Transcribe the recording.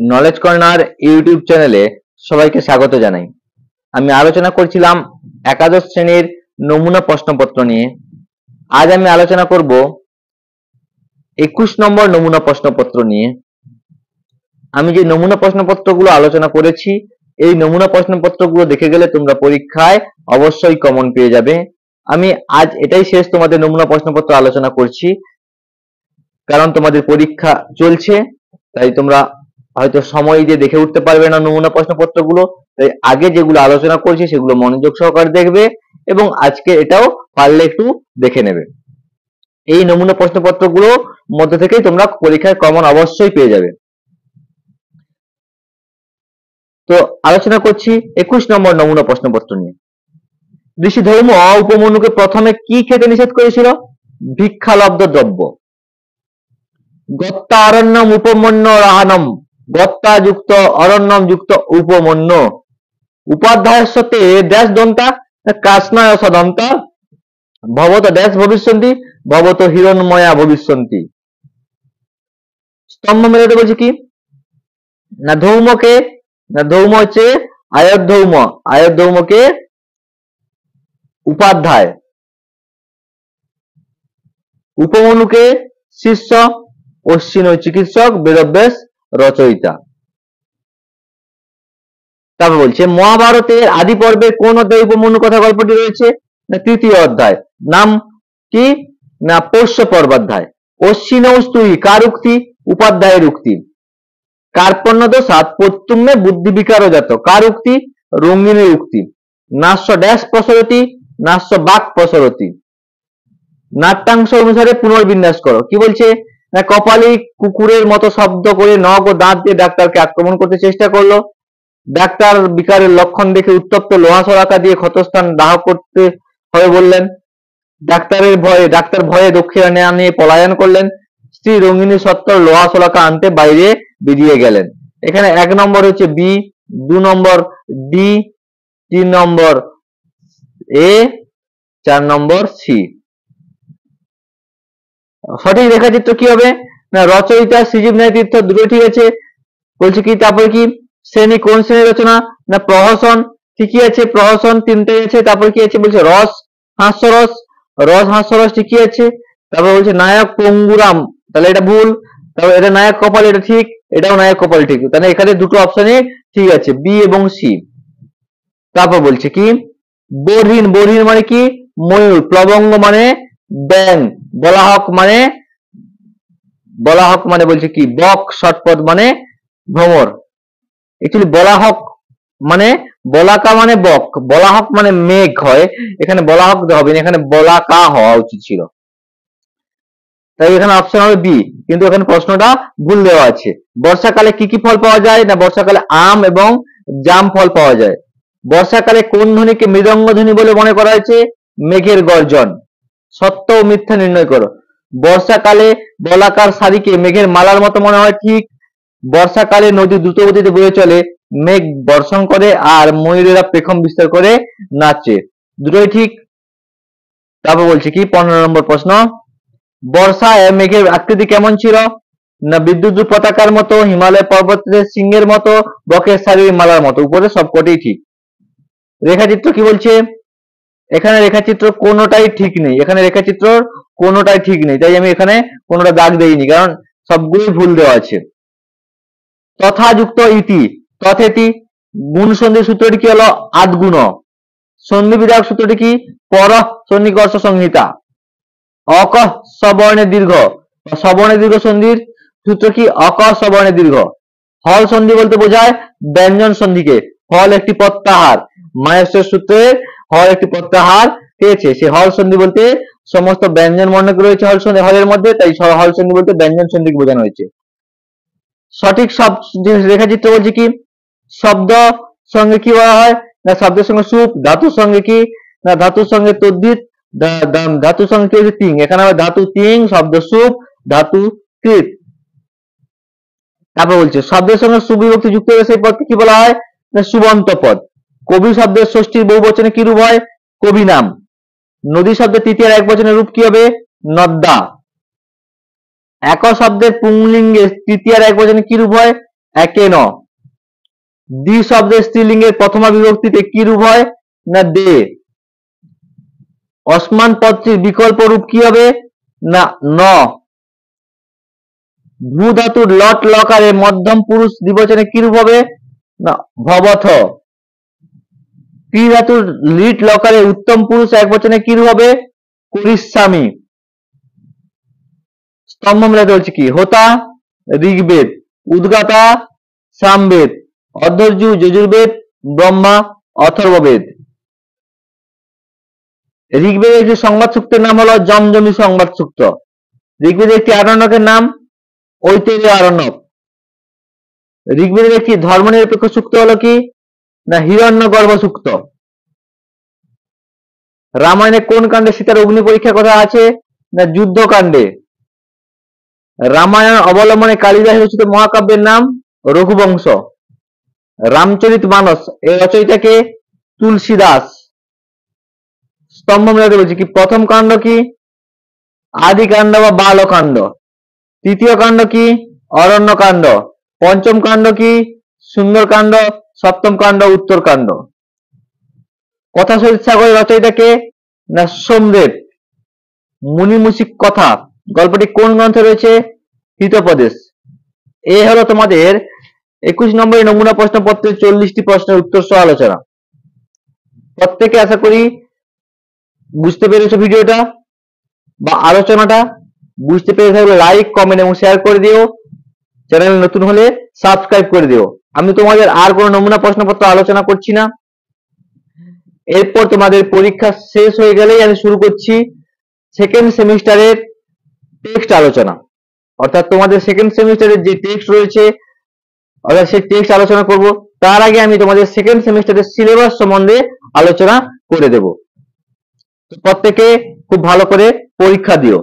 Knowledge corner YouTube চ্যানেলে সবাইকে স্বাগত জানাই। আমি আলোচনা করছিলাম একাদশ শ্রেণীর নমুনা প্রশ্নপত্র নিয়ে। আজ আমি আলোচনা করব 21 নম্বর নমুনা প্রশ্নপত্র নিয়ে। আমি যে নমুনা প্রশ্নপত্রগুলো আলোচনা করেছি, এই নমুনা প্রশ্নপত্রগুলো দেখে গেলে তোমরা পরীক্ষায় অবশ্যই কমন পেয়ে যাবে। আমি আজ এটাই শেষ তোমাদের নমুনা প্রশ্নপত্র আলোচনা করছি, কারণ তোমাদের পরীক্ষা চলছে, তাই তোমরা হয়তো সময় দিয়ে দেখে উঠতে পারবে না নমুনা প্রশ্নপত্রগুলো। তাই আগে যেগুলো আলোচনা করছি সেগুলো মনোযোগ সহকারে দেখবে এবং আজকে এটাও পারলে একটু দেখে নেবে। এই নমুনা প্রশ্নপত্রগুলো মধ্যে থেকেই তোমরা পরীক্ষায় কমন অবশ্যই পেয়ে যাবে। তো আলোচনা করছি 21 নম্বর নমুনা প্রশ্নপত্র নিয়ে। ঋষি ধর্ম উপমন্যুকে প্রথমে কি খেতে নিষেধ করেছিল? ভিক্ষালব্ধ দ্রব্য। গত্তা অরণ্যম উপমন্য রাহানম, গত্তা যুক্ত অরণ্যম যুক্ত উপমন্য। উপাধ্যায়ের সাথে ড্যাশ দন্তা কাষ্ণায় সদন্তা, ভবত ড্যাশ ভবিষ্যন্তি, ভবত হিরণময়া ভবিষ্যন্তি। স্তম্ভ মেলাতে বলছে কি না ধৌমকে, না ধৌম হচ্ছে আয়ধৌম, আয়ধৌমকে উপাধ্যায়, উপমন্যুকে শিষ্য, অশ্বিন চিকিৎসক, বেদব্যাস রচয়িতা। তারপর বলছে মহাভারতের আদি পর্বে কোন অধ্যায় উপমন্যু কথা গল্পটি রয়েছে? না তৃতীয় অধ্যায়। নাম কি? না পোষ্য পর্বাধ্যায়। অশ্বিনৌস্তুই কার উক্তি? উপাধ্যায়ের উক্তি। কার্পণ্যদোষাৎ প্রত্যুম্নে বুদ্ধি বিকারজাত, কার উক্তি? রঙ্গিনীর উক্তি। নাস্য ড্যাশ প্রসরতি, নাস্য বাক প্রসরতি। নাট্যাংশ অনুসারে পুনর্বিন্যাস করো। কি বলছে? না কপালি কুকুরের মতো শব্দ করে নখ ও দাঁত দিয়ে ডাক্তারকে আক্রমণ করতে চেষ্টা করলো। ডাক্তার বিকারের লক্ষণ দেখে উত্তপ্ত লোহা সরাকা দিয়ে ক্ষতস্থান দাহ করতে হবে বললেন। ডাক্তার ভয়ে দক্ষিণা না নিয়ে পলায়ন করলেন। স্ত্রী রঙ্গিনী সত্তর লোহা সলাকা আনতে বাইরে বেরিয়ে গেলেন। এখানে 1 নম্বর হচ্ছে বি, 2 নম্বর ডি, 3 নম্বর এ, 4 নম্বর সি। সঠিক রেখাচিত্র কি হবে? না রচয়িতা শ্রীজীব ন্যায় তীর্থ, দুটো ঠিক আছে। বলছে কি তারপরে কি শ্রেণী, কোন শ্রেণীর রচনা? না প্রহসন, ঠিকই আছে। প্রহসন 3টেই আছে। তারপর কি আছে বলছে রস হাস্যরস, রস হাস্যরস ঠিকই আছে। তারপর বলছে নায়ক পঙ্গুরাম, তাহলে এটা ভুল। তারপর এটা নায়ক কপাল, এটা ঠিক। এটাও নায়ক কপাল ঠিক, তাহলে এখানে দুটো অপশনে ঠিক আছে, বি এবং সি। তারপর বলছে কি বরহীন, বরহীন মানে কি? ময়ূর। প্লবঙ্গ মানে ব্যাং। বলাহক মানে বলছে কি বক। শটপথ মানে ভ্রমর। অ্যাকচুয়ালি বলাহক মানে বলাকা মানে বক, বলাহক মানে মেঘ হয়, এখানে বলাহক হবে না, এখানে বলাকা হওয়া উচিত ছিল। তাই এখানে অপশন হবে বি, কিন্তু এখানে প্রশ্নটা ভুল দেওয়া আছে। বর্ষাকালে কি কি ফল পাওয়া যায়? না বর্ষাকালে আম এবং জাম ফল পাওয়া যায়। বর্ষাকালে কোন ধ্বনিকে মৃদঙ্গ ধ্বনি বলে মনে করা হয়েছে? মেঘের গর্জন। সত্য ও মিথ্যা নির্ণয় করো। বর্ষাকালে বলাকার সারিকে মেঘের মালার মতো মনে হয়, ঠিক। বর্ষাকালে নদী দ্রুত গতিতে বয়ে চলে, মেঘ বর্ষণ করে আর ময়ূরেরা পেখম বিস্তার করে নাচে, দুটোই ঠিক। তারপর বলছে কি 15 নম্বর প্রশ্ন, বর্ষায় মেঘের আকৃতি কেমন ছিল? না বিদ্যুৎ পতাকার মতো, হিমালয় পর্বতের সিংহের মতো, বকের শাড়ির মালার মতো। উপরে সবকটাই ঠিক। রেখাচিত্র কি বলছে? এখানে রেখাচিত্র কোনোটাই ঠিক নেই, এখানে রেখাচিত্র কোনোটাই ঠিক নেই, তাই আমি এখানে কোনোটা দাগ দেইনি, কারণ সবগুলোই ভুল দেওয়া আছে। তথাযুক্ত ইতি, তথেতি। গুণ সন্ধি সূত্রটি কি হলো? আদগুণ। সন্ধি বিধায়ক সূত্রটি কি? পর সন্নিকর্ষ সংহিতা। অক সবর্ণের দীর্ঘ, সবর্ণের দীর্ঘ সন্ধির সূত্র কি? অক সবর্ণের দীর্ঘ। হল সন্ধি বলতে বোঝায় ব্যঞ্জন সন্ধিকে। হল একটি প্রত্যাহার, মাহেশ্বর সূত্রের হল একটি প্রত্যাহার পেয়েছে। সে হল সন্ধি বলতে সমস্ত ব্যঞ্জন বর্ণকে রয়েছে হলের মধ্যে, তাই হল সন্ধি বলতে ব্যঞ্জন সন্ধিকে বোঝানো হয়েছে। সঠিক সব রেখাচিত্র বলছে কি শব্দ সঙ্গে কি বলা হয়? না শব্দের সঙ্গে সুপ। ধাতুর সঙ্গে কি? না ধাতুর সঙ্গে তদ্ধিত, ধাতুর সঙ্গে কি হচ্ছে? তিং। এখানে হবে ধাতু তিং, শব্দ সুপ, ধাতু কৃত। তারপর বলছে শব্দের সঙ্গে সুবিভক্তি যুক্ত হলে সেই পদকে কি বলা হয়? না সুবন্ত পদ। কবি শব্দের ষষ্ঠীর বহুবচনে কি রূপ হয়? কবি নাম। নদী শব্দের তৃতীয় এক বচনের রূপ কি হবে? নদ্দা। এক শব্দের পুংলিঙ্গে তৃতীয় এক বচনে কি রূপ হয়? একে ন। দ্বি শব্দের স্ত্রীলিঙ্গের প্রথমা বিভক্তিতে কি রূপ হয়? না দে। অসমান পদটির বিকল্প রূপ কি হবে? না ন। ভূ ধাতুর লট লকারে মধ্যম পুরুষ দ্বিবচনে কি রূপ হবে? না ভবথ। ক্রি ধাতুর লিট লকারে উত্তম পুরুষ একবচনে কি রূপ হবে? করিস্বামী। স্তম্ভ মিলাতে হচ্ছে কি? হোতা ঋগ্বেদ, উদ্গাতা সামবেদ, অধৈর্য যজুর্বেদ, ব্রহ্মা অথর্ববেদ। ঋগ্বেদের একটি সংবাদ সূক্তের নাম হলো জমজমি সংবাদ সূক্ত। ঋগ্বেদের একটি আরণ্যকের নাম ঐতরেয় আরণ্যক। ঋগ্বেদের একটি ধর্মনিরপেক্ষ সূক্ত হলো কি? না হিরণ্যগর্ভ সূক্ত। রামায়ণে কোন কাণ্ডে সীতার অগ্নি পরীক্ষার কথা আছে? না যুদ্ধকাণ্ডে। রামায়ণ অবলম্বনে কালিদাস রচিত মহাকাব্যের নাম রঘুবংশ। রামচরিতমানস এর রচয়িতাকে? তুলসী দাস। স্তম্ভ মিলাতে বলছি কি? প্রথম কাণ্ড কি? আদি কাণ্ড বা বালকাণ্ড। তৃতীয় কাণ্ড কি? অরণ্যকাণ্ড। পঞ্চম কাণ্ড কি? সুন্দরকাণ্ড। সপ্তম কাণ্ড উত্তরকাণ্ড। কথা সরিত সাগরের রচয়িতাকে? না সোমদেব। মুনিমুষিক কথা গল্পটি কোন গ্রন্থে রয়েছে? হিতোপদেশ। এ হলো তোমাদের 21 নম্বরের নমুনা প্রশ্নপত্রের 40টি প্রশ্নের উত্তর সহ আলোচনা। প্রত্যেকে আশা করি বুঝতে পেরেছো ভিডিওটা বা আলোচনাটা। বুঝতে পেরে থাকলে লাইক, কমেন্ট এবং শেয়ার করে দিও। চ্যানেল নতুন হলে সাবস্ক্রাইব করে দিও। আমি তোমাদের আর কোনো নমুনা প্রশ্নপত্র আলোচনা করছি না। এরপর তোমাদের পরীক্ষা শেষ হয়ে গেলেই আমি শুরু করছি সেকেন্ড সেমিস্টারের টেক্সট আলোচনা। অর্থাৎ তোমাদের সেকেন্ড সেমিস্টারের যে টেক্সট রয়েছে অর্থাৎ সেই টেক্সট আলোচনা করব। তার আগে আমি তোমাদের সেকেন্ড সেমিস্টারের সিলেবাস সম্বন্ধে আলোচনা করে দেব। প্রত্যেকে খুব ভালো করে পরীক্ষা দিও।